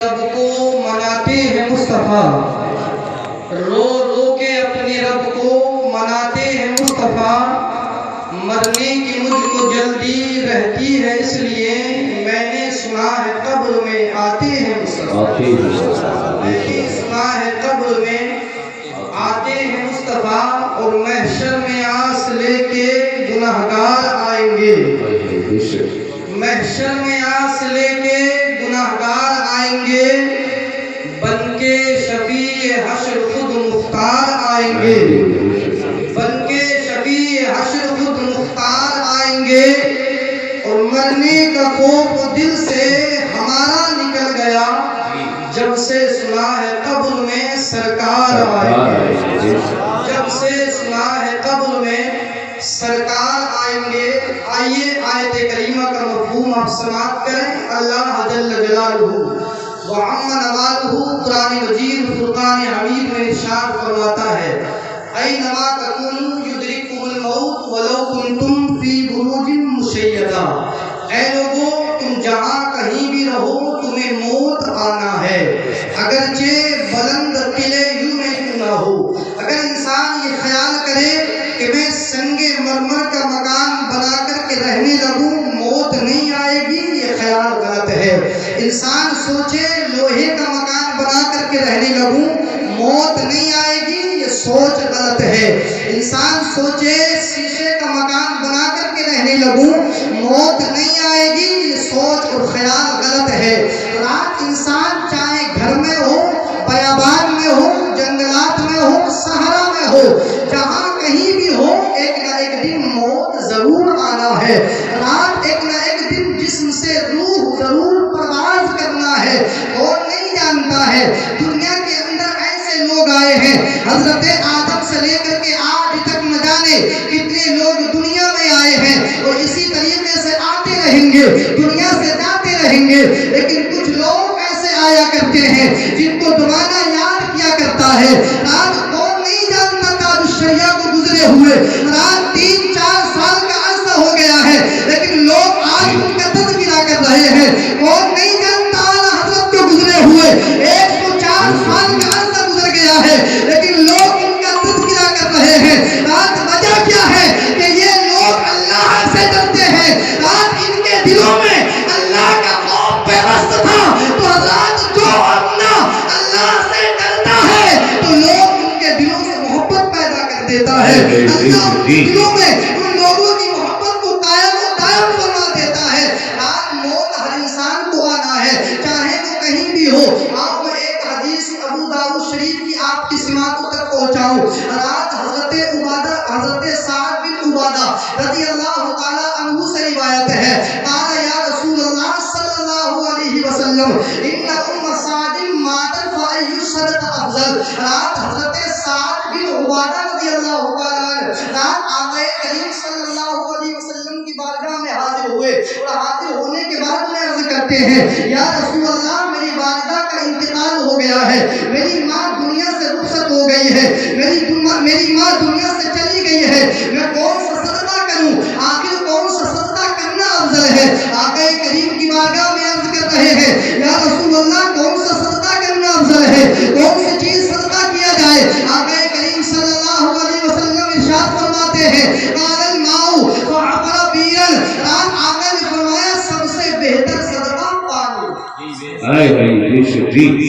رب کو مناتے ہیں مصطفیٰ، رو رو کے اپنے رب کو مناتے ہیں مصطفیٰ، مرنے کی مجھ کو جلدی رہتی ہے اس لیے میں نے سنا ہے قبر میں آتے ہیں مصطفیٰ، میں نے سنا ہے قبر میں آتے ہیں مصطفیٰ، اور محشر میں آس لے کے گناہگار آئیں گے، محشر میں آس لے کے گناہگار آئیں گے، بن کے شفیع حشر خود مختار آئیں گے، بن کے شفیع حشر خود مختار آئیں گے، اور مرنے کا خوف دل سے ہمارا نکل گیا جب سے سنا ہے قبر میں سرکار آئیں گے، جب سے سنا ہے قبر میں سرکار آئیں گے۔ آئیے آیت کریمہ کا مفہوم آپ سماعت کریں۔ اللہ جل جلالہ وعم نوالہ قرآن مجید فرقان حمید میں ارشاد فرماتا ہے، اینما تکونوا یدرککم الموت ولو کنتم فی بروج مشیدہ، اے لوگو تم جہاں کہیں بھی رہو تمہیں موت آنا ہے، اگرچہ بلند قلعے یوں میں کیوں نہ ہو۔ اگر انسان یہ خیال کرے کہ میں سنگ مرمر کا مکان بنا کر کے رہنے لگوں موت نہیں آئے گی، یہ خیال غلط ہے۔ انسان سوچے لوہے کا مکان بنا کر کے رہنے لگوں موت نہیں آئے گی، یہ سوچ غلط ہے۔ انسان سوچے شیشے کا مکان بنا کر کے رہنے لگوں موت نہیں آئے گی، یہ سوچ اور خیال غلط ہے۔ رات انسان چاہے گھر میں ہو، بیابان میں ہو، جنگلات میں ہو، صحرا میں ہو، جہاں کہیں بھی ہو ایک نہ ایک دن موت ضرور آنا ہے۔ رات ایک نہ ایک دن جسم سے روح ضرور پرواز کرنا ہے، اور نہیں جانتا ہے دنیا کے اندر ایسے لوگ آئے ہیں حضرت آدم سے لے کر کے آج تک نہ جانے کتنے لوگ دنیا میں آئے ہیں، اور اسی طریقے سے آتے رہیں گے، دنیا سے جاتے رہیں گے، لیکن کچھ لوگ ایسے آیا کرتے ہیں جن کو زمانہ یاد کیا کرتا ہے۔ رات کون نہیں جانتا تاج الشریعہ کو گزرے ہوئے، رات 3-4 سال کا عرصہ ہو گیا ہے، لیکن لوگ آج ان کا تذکرہ کر رہے ہیں۔ کون نہیں جانتا اعلیٰ حضرت کو گزرے ہوئے، 104 سال کا عرصہ گزر گیا ہے، لیکن لوگ ان کا تذکرہ کر رہے ہیں۔ رات وجہ کیا ہے کہ یہ لوگ اللہ سے ڈرتے ہیں، رات ان کے دلوں میں اللہ کا خوف پیوست تھا، تو رات جو اپنا اللہ سے ڈرتا ہے تو لوگ ان کے دلوں سے محبت پیدا کر دیتا ہے، اللہ ان کے دلوں میں ان لوگوں کی محبت کو قائم و دائم فرما دیتا ہے۔ رات موت ہر انسان کو آنا ہے، چاہے وہ کہیں بھی ہو۔ آپ میں ایک حدیث ابو داؤد شریف کی آپ کی سماعتوں تک پہنچاؤں۔ رات حضرت سعد بن عبادہ رضی اللہ تعالی عنہ سے روایت ہے، قال یا رسول اللہ صلی اللہ علیہ وسلم ان ام سعد ماتت فای الصدق افضل۔ رات حضرت سعد بن عبادہ رضی اللہ تعالی عنہ رات آقا کریم صلی اللہ علیہ وسلم کی بارگاہ میں حاضر ہوئے، اور حاضر ہونے کے بعد میں عرض کرتے ہیں یا رسول اللہ میری والدہ کا انتقال ہو گیا ہے، میری ماں دنیا سے رخصت ہو گئی ہے، میری ماں دنیا سے چلی گئی ہے، میں کون سا صدقہ کروں، آخر کون سا صدقہ کرنا افضل ہے؟ آقا کریم کی بارگاہ میں عرض کر رہے ہیں یا رسول اللہ کون سا صدقہ کرنا افضل ہے، کون سی چیز صدقہ کیا جائے؟ آقا کریم صلی اللہ علیہ وسلم ارشاد فرماتے ہیں قال الماء فعبر بیرا، رات آقا نے فرمایا سب سے بہتر صدقہ پانی،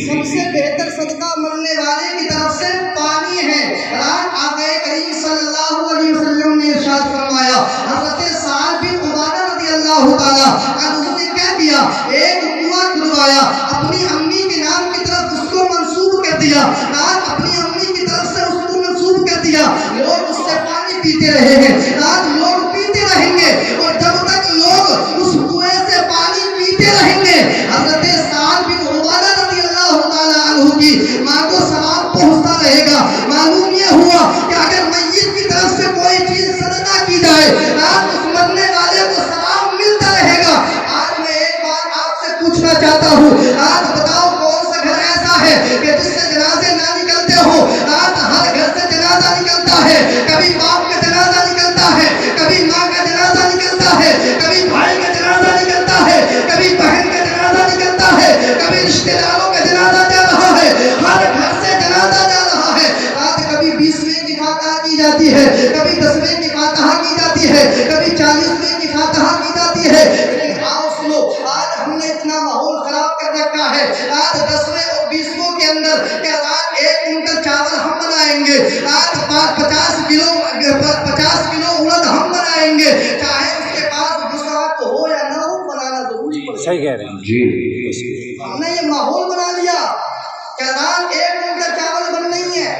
سب سے بہتر صدقہ مرنے والے کی طرف سے پانی ہے۔ رات آقا کریم صلی اللہ علیہ وسلم نے ارشاد فرمایا، حضرت سعد بن عبادہ رضی اللہ تعالیٰ عنہ نے کیا کیا، ایک کنواں کھدوایا، اپنی امی کے نام کی طرف اس کو منسوب کر دیا، رات اپنی امی کی طرف سے اس کو منسوب کر دیا، لوگ اس سے پانی پیتے رہے ہیں، رات لوگ پیتے رہیں گے، اور جب تک لوگ اس کنویں سے پانی پیتے رہیں گے حضرت سعد بن عبادہ رضی اللہ تعالیٰ عنہ کی ماں کو ثواب پہنچتا رہے گا۔ معلوم یہ ہوا کہ اگر میت کی طرف سے کوئی چیز صدقہ کی جائے رات اس مرنے والے کو ثواب ملتا رہے گا۔ آج میں ایک بات آپ سے پوچھنا چاہتا ہوں، آج بتاؤ کون سا گھر ایسا ہے کہ جس سے جنازے نہ نکلتے ہو؟ آج ہر گھر سے جنازہ نکلتا ہے، کبھی باپ کا جنازہ نکلتا ہے، کبھی ماں کا جنازہ نکلتا ہے، کبھی بھائی کا جنازہ نکلتا ہے، کبھی بہن کا جنازہ نکلتا ہے، کبھی رشتہ داروں کا رکھا ہے آج 10ویں اور 20ویں کے اندر کہ آج 1 کنٹل چاول ہم بنائیں گے، آج 50 کلو اڑد ہم بنائیں گے، چاہے اس کے پاس وسعت ہو یا نہ ہو، بنانا ضروری ہے۔ صحیح کہہ رہے ہیں جی۔ ہم نے یہ ماحول بنا لیا کہ آج 1 کنٹل چاول بن نہیں ہے،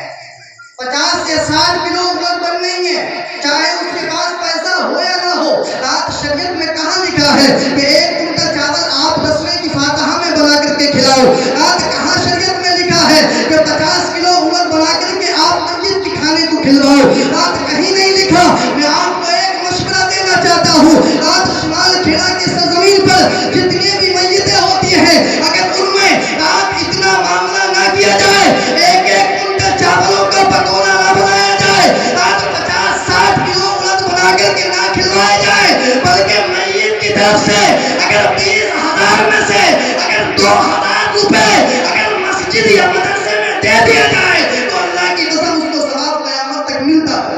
50 یا 60 کلو اڑد بن نہیں ہے، چاہے اس کے پاس پیسہ ہو یا نہ ہو۔ آج شریعت میں کہاں لکھا ہے کہ 1 کنٹل چاول آپ 10ویں کی فاتحہ میں بنا کر کے کھلاؤ؟ آج کہاں شریعت میں لکھا ہے کہ 50 کلو اڑد بنا کر کے آپ میت کے کھانے کو کھلواؤ؟ آج کہیں نہیں لکھا۔ میں آپ کو ایک مشورہ دینا چاہتا ہوں، آج شمال کھیڑا کی سرزمین پر جتنی بھی میتیں ہوتی ہیں، اگر ان میں آج اتنا معاملہ نہ کیا جائے، 1 کنٹل چاولوں کا پکوڑا نہ بنایا جائے، آج 50-60 کلو اڑد بنا کر کے نہ کھلوایا جائے، بلکہ میت کی طرف سے اگر 20,000 میں سے اگر 2,000 روپے اگر مسجد یا مدرسے میں دے دیا جائے تو اللہ کی قسم اس کو ثواب قیامت تک ملتا ہے۔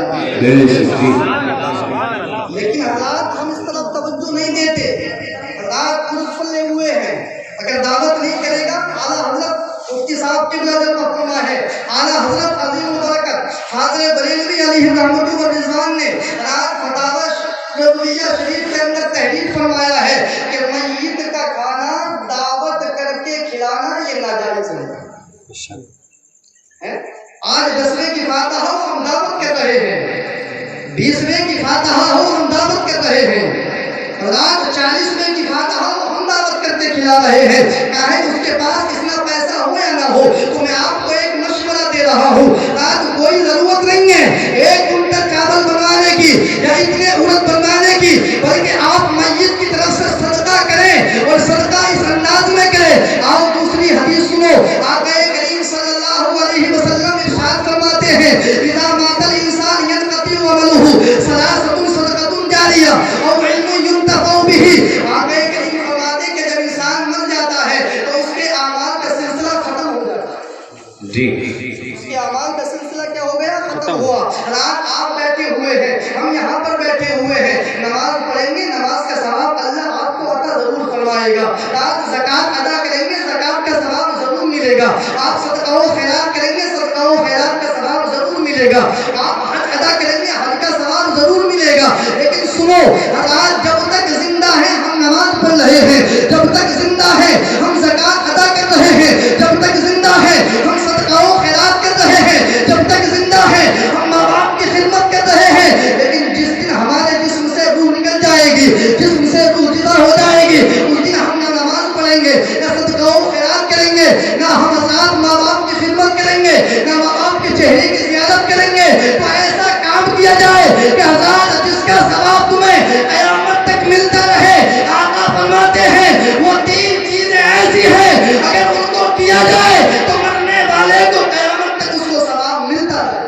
لیکن حضرات ہم اس طرف توجہ نہیں دیتے، حضرات خود پھلے ہوئے ہیں، اگر دعوت نہیں کرے گا۔ اعلیٰ حضرت مفتی صاحب کی جو مفہوم ہے، اعلیٰ حضرت عظیم البرکت حاضر بریلوی علیہ رحمۃ و رضوان نے رات فتاوی رضویہ شریف کے اندر تحریر فرمایا ہے کہ میت کا کھانا دعوت کر کے کھلانا یہ ناجائز ہے۔ آج 10ویں کی فاتحہ ہو ہم دعوت کر رہے ہیں، 20ویں کی فاتحہ ہو ہم دعوت کر رہے ہیں، رات 40ویں کی فاتحہ ہو ہم دعوت کرتے کھلا رہے ہیں، چاہے اس کے پاس اتنا پیسہ ہو یا نہ ہو۔ تو میں آپ کو ایک مشورہ دے رہا ہوں، آج کوئی ضرورت نہیں ہے 1 کنٹل چاول بنوانے کی یا اتنے اڑد بنوانے کی، بلکہ آپ میت کی طرف سے صدقہ کریں اور صدقہ اس انداز میں کریں۔ آؤ دوسری حدیث سنو، آقا کریم صلی اللہ علیہ وسلم ارشاد فرماتے ہیں اذا مات الانسان ينقطع عمله ثلاثة صدقة جاریہ او علم ينتفع به۔ آقا کریم فرماتے کہ جب انسان مر جاتا ہے تو اس کے اعمال کا سلسلہ ختم ہو جاتا ہے جی، اس کے اعمال کا سلسلہ کیا ہو گیا؟ ختم ہوا۔ رات آپ بیٹھے ہوئے ہیں، ہم یہاں پر بیٹھے ہوئے ہیں، نماز پڑھیں گے، نماز کا ثواب اللہ آپ کو عطا ضرور فرمائے گا۔ رات زکوٰۃ ادا کریں گے، زکوٰۃ کا ثواب ضرور ملے گا۔ آپ صدقہ و خیرات کریں گے، صدقہ و خیرات کا ثواب ضرور ملے گا۔ آپ حج ادا کریں گے، حج کا ثواب ضرور ملے گا۔ لیکن سنو، آج جب تک زندہ ہیں ہم نماز پڑھ رہے ہیں، جب تک زندہ ہیں ہم زکوٰۃ ادا کر رہے ہیں، جب تک زندہ ہیں ہم صدقہ و خیرات کر رہے ہیں، جب تک زندہ ہیں ہم ماں باپ کی خدمت کر رہے ہیں۔ لیکن جس دن ہمارے جسم سے روح نکل جائے گی، جسم سے روح جدا ہو جائے گی، اس دن ہم نہ نماز پڑھیں گے، نہ صدقہ و خیرات کریں گے، نہ ہم ساتھ ماں باپ کی خدمت کریں گے، نہ ماں باپ کے چہرے کی زیارت کریں گے۔ تو ایسا کام کیا جائے کہ ہزار جس کا ثواب تمہیں قیامت تک ملتا رہے۔ آقا فرماتے ہیں وہ 3 چیزیں ایسی ہیں اگر ان کو کیا جائے تو مرنے والے کو قیامت تک اس کو ثواب ملتا رہے،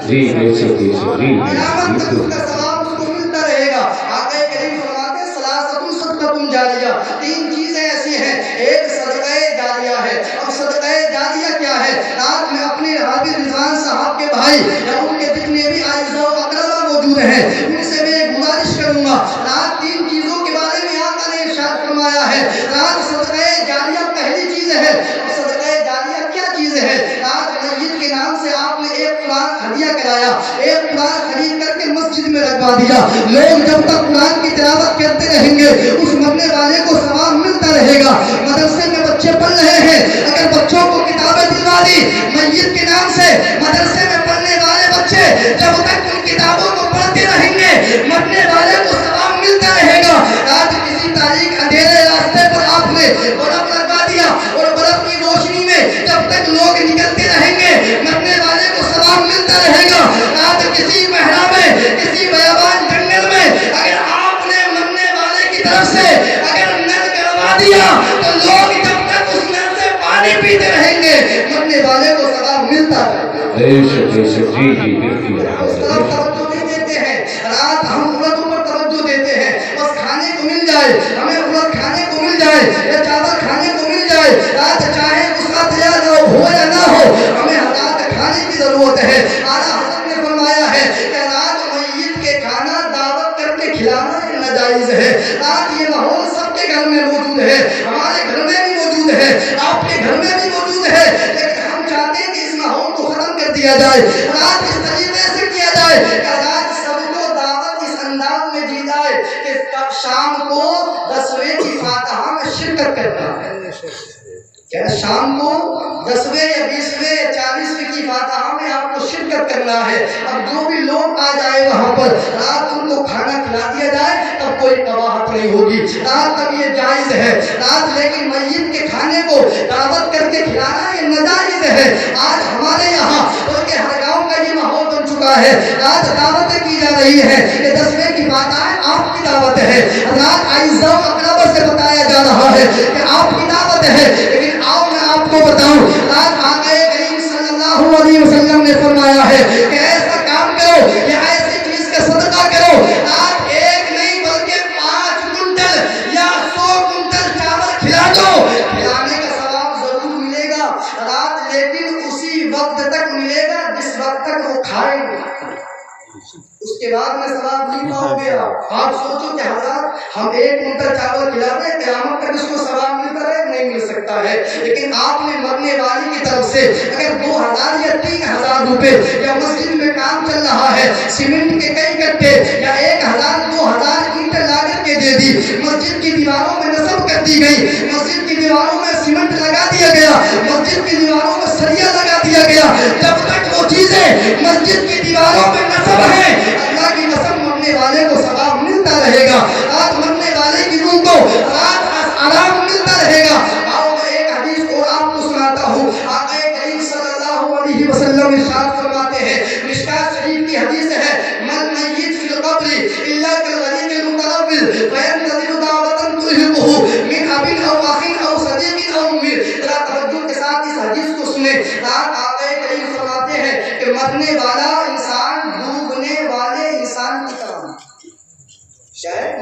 جی قیامت تک اس کا ثواب اس کو ملتا رہے گا۔ آقا کریم فرماتے ہیں ثلاثۃ صدقۃ جاریہ، 3 چیزیں ایسی ہیں، ایک صدقہ جاریہ ہے۔ اب صدقہ جاریہ کیا ہے؟ رات میں اپنے حافظ رضوان صاحب کے بھائی یا ان کے جتنے بھی اعزاء و اقربا موجود ہیں ان سے میں ایک گزارش کروں گا، رات 3 چیزوں کے بارے میں آقا نے ارشاد فرمایا ہے۔ رات صدقہ جاریہ پہلی چیز ہے۔ صدقہ جاریہ کیا چیز ہے؟ رات میت کے نام سے آپ نے ایک قرآن ہدیہ کرایا، ایک قرآن خرید کر کے مسجد میں رکھوا دیا، لوگ جب تک قرآن کی تلاوت کرتے رہیں گے اس مرنے والے کو ثواب ملتا رہے گا۔ مدرسے میں بچے پڑھ رہے ہیں، اگر بچوں کو کتابیں دلوا دی میت کے نام سے، مدرسے میں پڑھنے والے بچے جب تک ان کتابوں کو پڑھتے رہیں گے مرنے والے کو ثواب ملتا رہے گا۔ آج کسی تاریخ اندھیرے راستے پر آپ نے بلب لگوا دیا اور بلب کی روشنی میں جب تک لوگ نکلتے رہیں گے مرنے والے کو ثواب ملتا رہے گا۔ آج کسی محرا میں، کسی بیابان جنگل میں اگر آپ نے مرنے والے کی طرف سے اگر نل کروا دیا تو لوگ جب تک اس نل سے پانی پیتے رہیں گے مرنے والے کو ثواب ملتا رہے گا۔ اس طرف توجہ نہیں دیتے ہیں، رات ہم اڑد پر توجہ دیتے ہیں، بس کھانے کو مل جائے، ہمیں اڑد کھانے کو مل جائے یا چاول کھانے کو مل جائے، رات چاہے اس کا تیار ہو یا نہ ہو، ہمیں رات کھانے کی ضرورت ہے۔ اعلیٰ حضرت نے فرمایا ہے کہ رات میت کے کھانا دعوت کر کے کھلانا ناجائز ہے۔ رات یہ ماحول سب کے گھر میں موجود ہے، ہمارے گھر میں بھی موجود ہے، آپ کے گھر میں بھی موجود ہے، لیکن ہم چاہتے ہیں کہ اس ماحول کو ختم کر دیا جائے، رات اس طریقے سے کیا جائے کہ رات سب کو دعوت اس انداز میں دی جائے کہ شام کو 10ویں کی فاتحہ میں شرکت کرنا ہے، کیا شام کو 10ویں یا 20ویں یا 40ویں کی فاتحہ میں آپ کو شرکت کرنا ہے۔ اب جو بھی لوگ آ جائے وہاں پر رات ان کو کھانا کھلا دیا جائے تب کوئی قباحت نہیں ہوگی، رات تب یہ جائز ہے رات، لیکن میت کے کھانے کو دعوت کر کے کھلانا یہ ناجائز ہے۔ آج ہمارے یہاں بلکہ ہر گاؤں کا یہ ماحول بن چکا ہے، رات دعوتیں کی جا رہی ہے کہ 10ویں کی فاتحہ آپ کی دعوت ہے، رات اعزاء و اقربا سے بتایا جا رہا ہے کہ آپ کی دعوت ہے، لیکن آؤ میں آپ کو بتاؤں رات آقا کریم صلی اللہ علیہ وسلم نے فرمایا ہے کہ ایسا کام کرو یا ایسی چیز کا صدقہ کرو، رات ایک نہیں بلکہ 5 کنٹل یا 100 کنٹل چاول کھلا دو، کھلانے کا ثواب ضرور ملے گا رات، لیکن اسی وقت تک ملے گا جس وقت تک وہ کھائیں گے، اس کے بعد میں ثواب نہیں پاؤ گے۔ آپ سوچو کہ حضرات ہم 1 کنٹل چاول کھلا دیں قیامت تک اس کو ثواب ملتا ہے؟ نہیں مل سکتا ہے، لیکن آپ نے مرنے والی کی طرف سے اگر 2000 یا 3000 روپے یا مسجد میں کام چل رہا ہے سیمنٹ کے کئی کٹے یا 1000 2000 اینٹ لا کر کے دے دی، مسجد کی دیواروں میں نصب کر دی گئی، مسجد کی دیواروں میں سیمنٹ لگا دیا گیا، مسجد کی دیواروں میں سریا لگا دیا گیا، جب تک وہ چیزیں مسجد کی دیواروں میں نصب ہے اللہ کی قسم مرنے والے کو ثواب ملتا رہے گا، رات مرنے والے کی روح کو رات آرام ملتا رہے گا۔ آؤ میں ایک حدیث اور آپ کو سناتا ہوں، آقا کریم صلی اللہ علیہ وسلم ارشاد فرماتے ہیں، مشکات شریف کی حدیث ہے، من میت فی القبر الا کالغریق المتنفل فینتظر دعوة تلحقه من اب او اخ او صدیق او ام۔ ذرا توجہ کے ساتھ اس حدیث کو سنیں، رات آقا کریم فرماتے ہیں کہ مرنے والا انسان ڈوبنے والے انسان کی طرح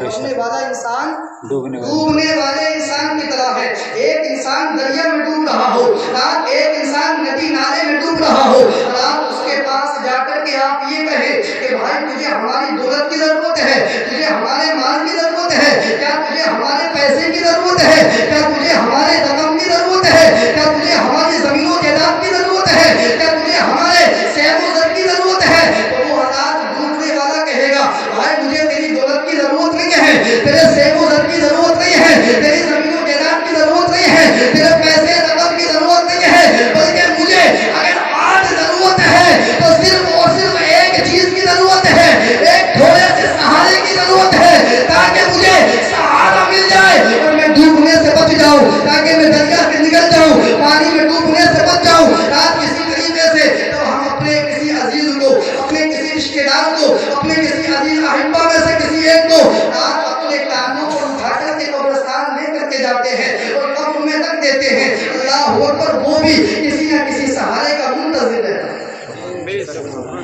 مرنے والا انسان ڈوبنے والے انسان کی طرح ہے۔ ایک انسان دریا میں ڈوب رہا ہو، رات ایک انسان ندی نالے میں ڈوب رہا ہو، رات اس کے پاس جا کر کے آپ یہ کہیں کہ بھائی تجھے ہماری دولت کی ضرورت ہے، تجھے ہمارے مال کی ضرورت ہے، کیا تجھے ہمارے پیسے کی ضرورت ہے، کیا تجھے ہمارے رقم کی ضرورت ہے، کیا تجھے ہماری زمین و جائیداد کی ضرورت ہے، کیا تجھے ہمارے سیب و زر کی ضرورت ہے، تو وہ رات ڈوبنے والا کہے گا بھائی مجھے تیری دولت کی ضرورت نہیں ہے، تیرے سیب و زر کی ضرورت نہیں ہے، تیری زمین و جائیداد کی ضرورت نہیں ہے، تیرے پیسے رقم کی ضرورت نہیں ہے، بلکہ مجھے اگر آج ضرورت ہے تو صرف اور صرف ایک چیز کی ضرورت ہے، ایک تھوڑے سے سہارے کی ضرورت ہے تاکہ مجھے سہارا مل جائے اور میں ڈوبنے سے بچ جاؤں، تاکہ میں دریا سے نکل جاؤں، پانی میں ڈوبنے سے بچ جاؤں۔ رات کسی طریقے سے تو ہم اپنے کسی عزیز کو، اپنے کسی رشتے دار کو، اپنے کسی عزیز احبا میں سے کسی ایک کو رات اپنے کانوں پر اٹھا کر کے قبرستان لے کر کے جاتے ہیں اور قبر میں رکھ دیتے ہیں، اللہ اکبر، وہ بھی کسی نہ کسی سہارے کا منتظر رہتا ہے،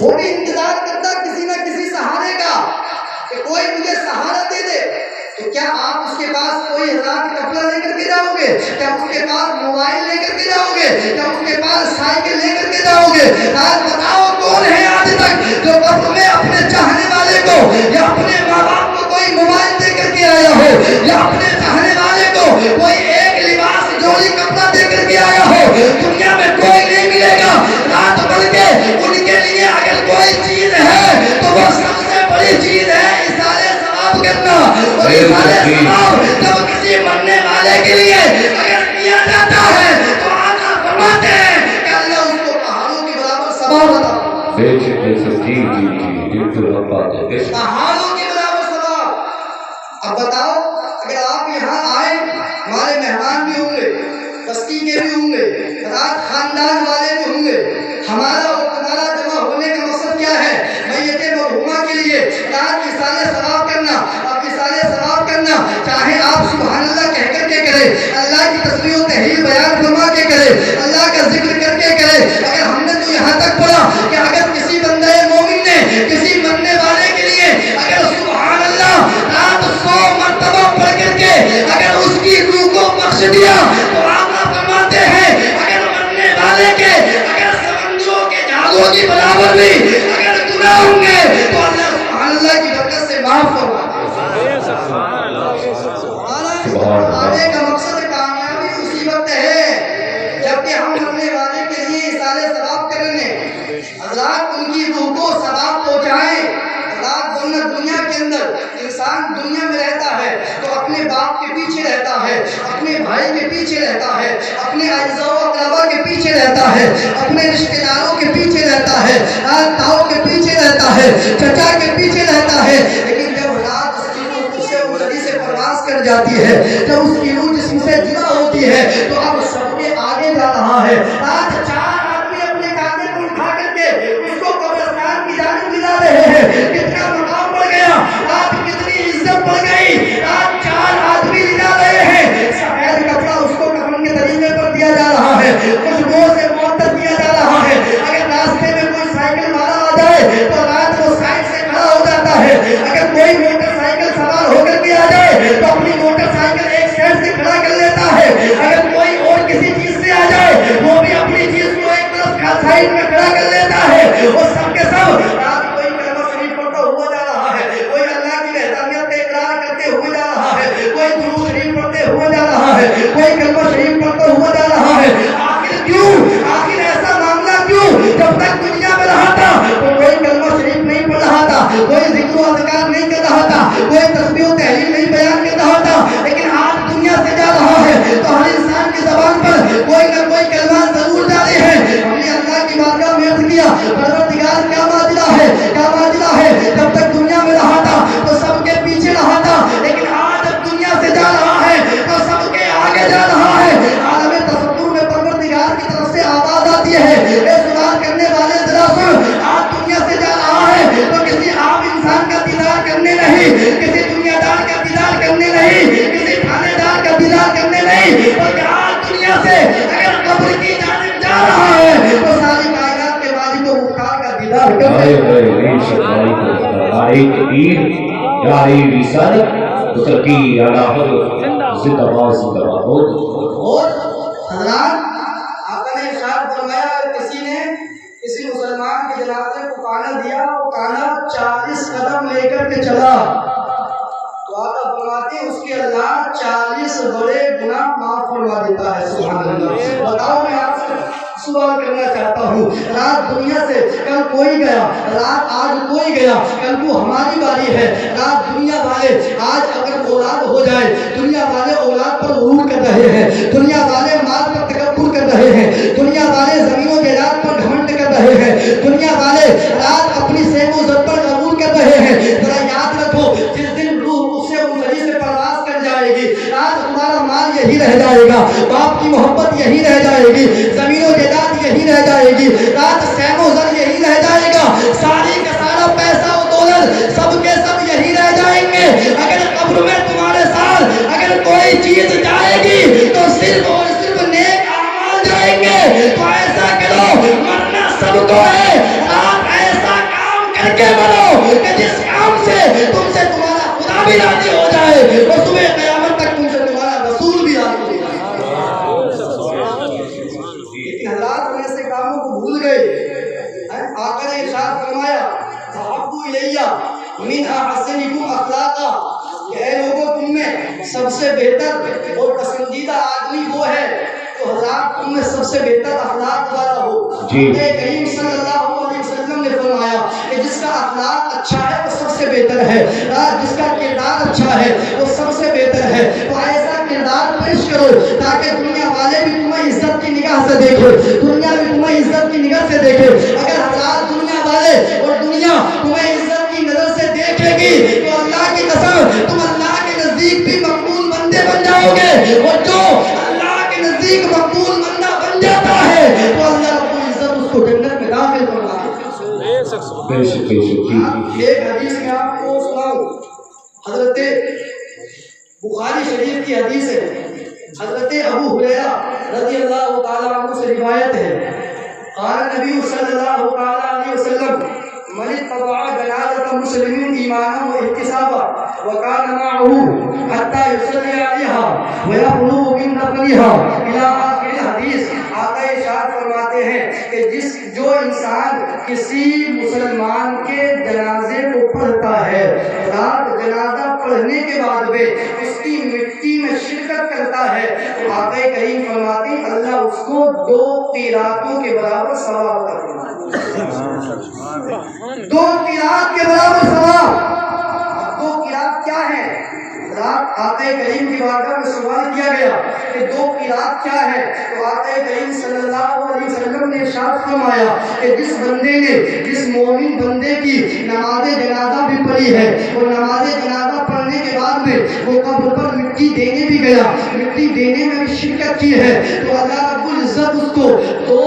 وہ بھی انتظار کرتا کسی نہ کسی سہارے کا کہ کوئی مجھے سہارا دے دے۔ تو کیا آپ اس کے پاس کوئی ہزار کپڑا لے کر کے جاؤ گے؟ کیا اس کے پاس موبائل لے کر کے جاؤ گے؟ کیا اس کے پاس سائیکل لے کر کے جاؤ گے؟ آج بتاؤ کون ہے آج تک جو قبر میں اپنے چاہنے والے کو یا اپنے ماں باپ کو کوئی موبائل دے کر کے آیا ہو یا اپنے چاہنے والے کو کوئی ایک لباس جوڑی کپڑا دے کر کے آیا ہو؟ دنیا میں کوئی نہیں ملے گا رات، بلکہ ان کے لیے اگر کوئی چیز ہے تو وہ سب سے بڑی چیز ہے اظہار ثواب کرنا، اور اظہار ثواب جب کسی مرنے والے کے لیے اگر کیا جاتا ہے تو آقا فرماتے ہیں کہ اللہ اس کو پہاڑوں کے برابر ثواب عطا پہاڑوں کے برابر ثواب۔ اب بتاؤ اگر آپ یہاں آئے، ہمارے مہمان بھی ہوں گے، بستی کے بھی ہوں گے، رات خاندان والے بھی ہوں گے، ہمارا اور تمہارا جمع ہونے کا مقصد کیا ہے؟ میت مرحومہ کے لیے رات اِصالِ ثواب کرنا۔ اب اِصالِ ثواب کرنا چاہے آپ سبحان اللہ کہہ کر کے کریں، اللہ کی تسبیح و تحلیل بیان فرما کے کریں، اللہ کا ذکر کر کے کریں۔ اگر ہم نے تو یہاں تک پڑھا کہ اگر کسی بندہ مومن نے کسی مرنے والے کے لیے اگر سبحان اللہ رات 100 مرتبہ پڑھ کر کے اگر اس کی روح کو بخش دیا تو آقا فرماتے ہیں اگر مرنے والے کے اگر سمندروں کے جہازوں کی برابر بھی اگر گناہ ہوں گے تو اللہ سبحان اللہ کی برکت سے معاف فرما دے۔ آنے کا مقصد کامیابی اسی وقت ہے اللہ ان کی روح کو ثواب پہنچائیں۔ دنیا کے اندر انسان دنیا میں رہتا ہے تو اپنے باپ کے پیچھے رہتا ہے، اپنے بھائی کے پیچھے رہتا ہے، اپنے اعزاء و اقربا کے پیچھے رہتا ہے، اپنے رشتہ داروں کے پیچھے رہتا ہے، تاؤ کے پیچھے رہتا ہے، چچا کے پیچھے رہتا ہے، لیکن جب رات اس کی روح اس سے منتری سے پرواز کر جاتی ہے، جب اس کی روح جسم سے جدا ہوتی ہے تو اب سب کے آگے جا رہا ہے۔ آج 4 آدمی اپنے کاندھے کو اٹھا کر کے اس کو قبرستان کی جانب لے جا رہے ہیں۔ کتنا مقام بڑھ گیا، آج کتنی عزت بڑھ گئی، آج 4 آدمی لے جا رہے ہیں۔ سفید کپڑا اس کو کفن کے طریقے پر دیا جا رہا ہے، خوشبو سے معطر کیا جا رہا ہے۔ اگر راستے میں کوئی سائیکل والا آ جائے تو رات کو سائڈ سے کھڑا ہو جاتا ہے، اگر کوئی موٹر سائیکل سوار ہو کر کے آ جائے تو اپنی موٹر سائیکل ایک سائڈ سے کھڑا کر لیتا ہے، اگر کوئی اور کسی چیز سے آ جائے وہ بھی اپنی چیز کو ایک طرف سائڈ میں کھڑا کر لیتا ہے، اور سب کے سب رات کوئی کلمہ شریف پڑھتا ہوا جا رہا ہے، کوئی اللہ کی وحدانیت کا اقرار کرتے ہوئے جا رہا ہے، کوئی درود شریف پڑھتے ہوئے جا رہا ہے، کوئی کلمہ شریف پڑھتا ہوا جا رہا ہے۔ آخر کیوں؟ آخر ایسا معاملہ کیوں؟ جب تک دنیا میں رہا تھا تو کوئی کلمہ شریف نہیں پڑھ رہا تھا، کوئی ذکر و اذکار نہیں کر رہا تھا، کوئی تسبیح و تحلیل نہیں بیان کر رہا تھا، لیکن آج دنیا سے جا رہا ہے تو ہر انسان کی زبان پر کوئی نہ کوئی کلمات ضرور جاری ہے۔ ہم نے اللہ کی بارگاہ میں عرض کیا، پروردگار کیا معاملہ ہے، کیا معاملہ ہے؟ جب تک دنیا میں رہا تھا تو سب کے پیچھے رہا تھا، لیکن آج جب دنیا سے جا رہا ہے تو سب کے آگے جا رہا ہے۔ عالم تصور میں پروردگار کی طرف سے آواز آتی ہے، اے سوال کرنے والے ذرا سن، آج دنیا سے جا رہا ہے تو کسی عام انسان کا دیدار کرنے نہیں، کسی دنیا دار کا دیدار کرنے نہیں، کسی تھانے دار کا دیدار کرنے نہیں، بلکہ آج دنیا سے اگر قبر کی جانب جا رہا ہے تو ساری کائنات کے مالک و مختار کا دیدار اور حضرات آقا نے ارشاد فرمایا، کسی نے کسی مسلمان کے جنازے کو کانا دیا اور کانا 40 قدم لے کر کے چلا تو آقا فرماتے ہیں اس کے اللہ 40 بڑے گناہ معاف فرما دیتا ہے۔ سبحان اللہ۔ بتاؤ، میں آپ سے سوال کرنا چاہتا ہوں، رات دنیا سے کل کوئی گیا، رات آج کوئی گیا، کل کو ہماری باری ہے۔ رات دنیا والے آج اگر اولاد ہو جائے، دنیا والے اولاد پر غرور کر رہے ہیں، دنیا والے مال پر تکبر کر رہے ہیں، دنیا والے زمین و جائیداد پر گھمنڈ کر رہے ہیں، دنیا والے رات اپنی صحت و عزت پر غرور کر رہے ہیں۔ ذرا یاد رکھو، جس دن روح اس سے منتری سے پرواز کر جائے گی، رات تمہارا مال یہی رہ جائے گا، باپ کی محبت یہی رہ جائے گی، زمین و جائیداد یہی رہ جائے گی، رات سین و زر یہی رہ جائے گا، ساری کا سارا پیسہ و دولت سب کے سب یہی رہ جائیں گے۔ اگر قبر میں تمہارے ساتھ اگر کوئی چیز جائے گی تو صرف اور صرف نیک اعمال جائیں گے۔ تو ایسا کرو، مرنا سب کو ہے، آپ ایسا کام کر کے مرو کہ جس کام سے تمہارا خدا بھی راضی ہو جائے اور صبح قیامت تک تم سے تمہارا رسول بھی راضی ہو جائے۔ لیکن حضرات ہم ایسے کاموں کو بھول گئے۔ آقا نے ارشاد فرمایا، احب الیہ من احسنکم اخلاقا، کہ اے لوگوں تم میں سب سے بہتر اور پسندیدہ آدمی وہ ہے تو حضرات تم میں سب سے بہتر اخلاق والا ہو۔ کریم صلی اللہ علیہ وسلم نے فرمایا کہ جس کا اخلاق اچھا ہے وہ سب سے بہتر ہے، جس کا کردار اچھا ہے وہ سب سے بہتر ہے۔ تو ایسا کردار پیش کرو تاکہ دنیا والے بھی تمہیں عزت کی نگاہ سے دیکھے، دنیا بھی تمہیں عزت کی نگاہ سے دیکھے۔ اگر حضرات دنیا والے اور دنیا تمہیں عزت کی نظر سے دیکھے گی تو اللہ کی قسم تم اللہ کے نزدیک بھی مقبول بندے بن جاؤ گے، اور جو اللہ کے نزدیک مقبول بندہ بن جاتا ہے تو اللہ رب العزت اس کو جنت میں داخل کروا دیتا ہے۔ ایک حدیث میں آپ کو سناؤں، حضرت بخاری شریف کی حدیث ہے، حضرت ابو ہریرہ رضی اللہ تعالیٰ عنہ سے روایت ہے، قال نبی صلی اللہ تعالیٰ علیہ وسلم، من اتبع جنازة مسلم ایمانا و احتسابا وکان معه حتی یصلی علیہا ویخلو من دفنها الى آخر الحدیث۔ آقا ارشاد فرماتے ہیں کہ جو انسان کسی مسلمان کے جنازے کو پڑھتا ہے، رات جنازہ پڑھنے کے بعد بھی اس کی مٹی میں شرکت کرتا ہے تو آقا کریم فرماتے ہیں اللہ اس کو 2 قیراتوں کے برابر ثواب عطا فرماتا ہے۔ 2 قیرات کے برابر ثواب۔ 2 قیرات کیا ہے؟ رات آقا کریم کی بارگاہ میں سوال کیا گیا کہ 2 قیرات کیا ہے؟ تو آقا کریم صلی اللہ علیہ وسلم نے ارشاد فرمایا کہ جس بندے نے جس مومن بندے کی نماز جنازہ بھی پڑھی ہے اور نماز جنازہ پڑھنے کے بعد میں وہ قبر پر مٹی دینے بھی گیا، مٹی دینے میں بھی شرکت کی ہے تو اللہ رب العزت اس کو 2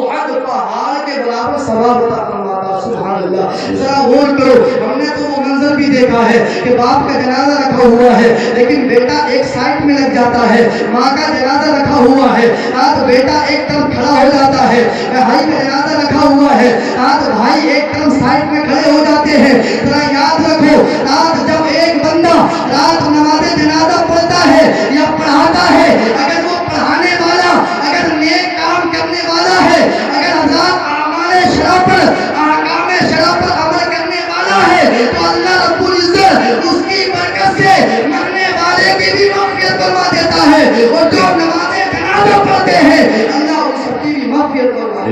احد پہاڑ کے برابر ثواب عطا فرماتا۔ سبحان اللہ۔ ذرا غور کرو، ہم نے تو وہ منظر بھی دیکھا ہے کہ باپ کا جنازہ رکھا ہوا ہے لیکن بیٹا ایک سائڈ میں لگ جاتا ہے، ماں کا جنازہ رکھا ہوا ہے آج بیٹا ایک طرف کھڑا ہو جاتا ہے، بھائی کا جنازہ رکھا ہوا ہے آج بھائی ایک طرف سائڈ میں کھڑے ہو جاتے ہیں۔ ذرا یاد رکھو آج جب ایک بندہ رات نماز جنازہ پڑھتا ہے یا پڑھاتا ہے، اگر وہ پڑھانے والا اگر نیک کام کرنے والا ہے، اگر حضرات اعمال شرع پر احکام شرع پر عمل کرنے والا ہے تو اللہ رب العزت اس کی برکت سے مرنے والے کی بھی مغفرت فرما دیتا ہے اور جو نماز جنازہ پڑھتے ہیں اللہ ان سب کی بھی مغفرت فرما دیتا ہے۔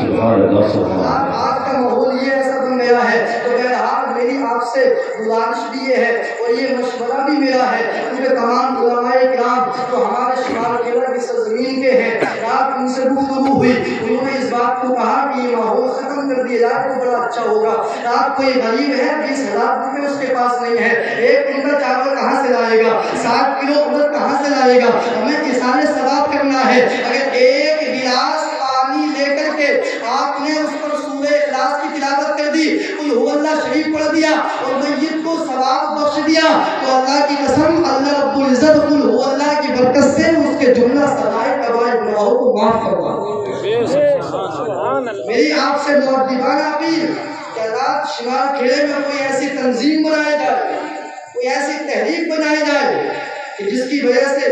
سبحان اللہ سبحان اللہ۔ آج کا ماحول یہ ایسا بن گیا ہے تو بہرحال میری آپ سے گزارش بھی یہ ہے اور یہ مشورہ بھی میرا ہے کیونکہ تمام علماء کرام جو ہمارے شمال کیرلا کی سرزمین کے ہیں، رات ان سے گفتگو ہوئی، انہوں نے اس بات کو کہا کہ یہ ماحول ختم کر دیا جائے تو بڑا اچھا ہوگا۔ رات کوئی غریب ہے 20,000 روپے اس کے پاس نہیں ہے، 1 کنٹل چاول کہاں سے لائے گا، 60 کلو عمر کہاں سے لائے گا، ہمیں احسان ثواب کرنا ہے۔ اگر 1 گلاس پانی لے کر کے آپ نے اس پر سورہ اخلاص کی تلاوت کر دی، قل هو اللہ شریف پڑھ دیا اور میت کو ثواب بخش دیا تو اللہ کی قسم اللہ رب العزت قل هو اللہ کی برکت سے اس کے جملہ سرائے کبائر گناہوں کو معاف کروا دے۔ میری آپ سے مؤدبانہ اپیل کہ رات شمال کھیڑے میں کوئی ایسی تنظیم بنائی جائے، کوئی ایسی تحریک بنائی جائے کہ جس کی وجہ سے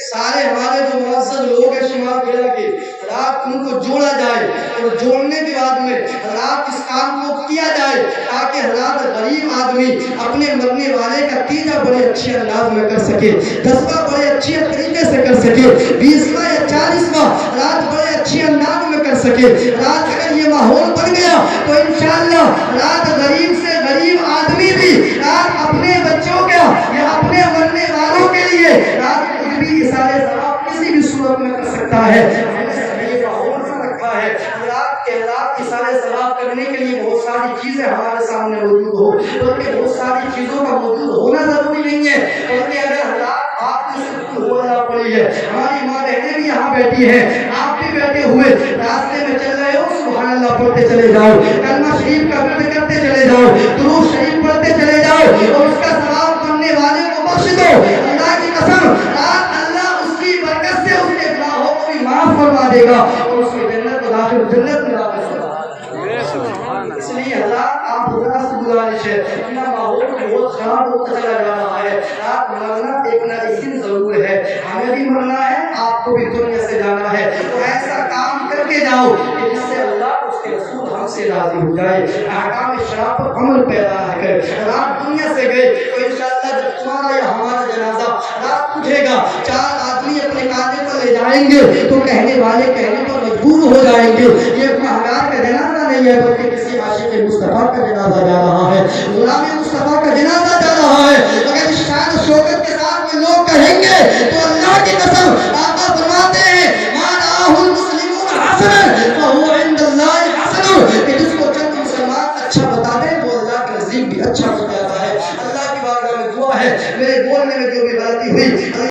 سارے ہمارے جو معزز لوگ ہیں شمال کیرلا کے رات ان کو جوڑا جائے اور جوڑنے کے بعد میں رات اس کام کو کیا جائے تاکہ رات غریب آدمی اپنے مرنے والے کا تیجا بڑے اچھے انداز میں کر سکے، 10واں بڑے اچھے طریقے سے کر سکے، 20واں یا 40واں رات بڑے اچھے انداز میں کر سکے۔ رات اگر یہ ماحول بن گیا تو انشاءاللہ رات غریب سے غریب آدمی بھی رات اپنے بچوں کا یا اپنے مرنے والوں کے لیے رات کچھ بھی اثارے ثواب کسی بھی صورت میں کر سکتا ہے۔ رات اثارے ثواب کرنے کے لیے بہت ساری چیزیں ہمارے سامنے موجود ہو، بلکہ بہت ساری چیزوں کا موجود ہونا ضروری نہیں ہے، بلکہ اگر حضرات آپ نے صرف ہو رہا پڑی ہے، ہماری ماں بہنیں بھی یہاں بیٹھی ہیں، آپ بھی بیٹھے ہوئے راستے میں چل رہے ہو سبحان اللہ پڑھتے چلے جاؤ، کلمہ شریف کا ورد کرتے چلے جاؤ، درود شریف پڑھتے چلے جاؤ اور اس کا ثواب کرنے والے کو بخش دو۔ اللہ کی قسم رات اللہ اس کی برکت سے اس کے گناہوں کو بھی معاف فرما دے گا اور اس کو جنت میں داخل میں داخل کرے گا۔ اس لیے حضرات آپ خدا سے گزارش ہے، اپنا ماحول بہت خراب ہوتا چلا جا رہا ہے، رات مرنا ایک نہ ایک دن ضرور ہے، ہمیں بھی مرنا ہے، آپ کو بھی دنیا سے جانا ہے، تو ایسا کام کر کے جاؤ کہ جس سے اللہ اس کے رسول ہم سے راضی ہو جائے، احکام شرع پر عمل پیدا کرے۔ رات دنیا سے گئے تو انشاءاللہ جب تمہارا یا ہمارا جنازہ رات اٹھے گا، 4 آدمی اپنے کاندھے پر لے جائیں گے تو کہنے والے کہنے پر مجبور ہو جائیں گے یہ گنہگار کا جنازہ نہیں ہے بلکہ کسی عاشق مصطفیٰ کا جنازہ جا رہا ہے، غلام مصطفیٰ کا جنازہ جا رہا ہے۔ اگر شان شوکت کے ساتھ میں لوگ کہیں گے تو اللہ کی قسم آقا فرماتے ہیں ما رآہ المسلمون حسنا فہو عند اللہ حسن، کہ جس کو چند مسلمان اچھا بتا دیں وہ اللہ کے نزدیک بھی اچھا ہو جاتا ہے۔ اللہ کی بارگاہ میں دعا ہے میرے بولنے میں جو بھی غلطی ہوئی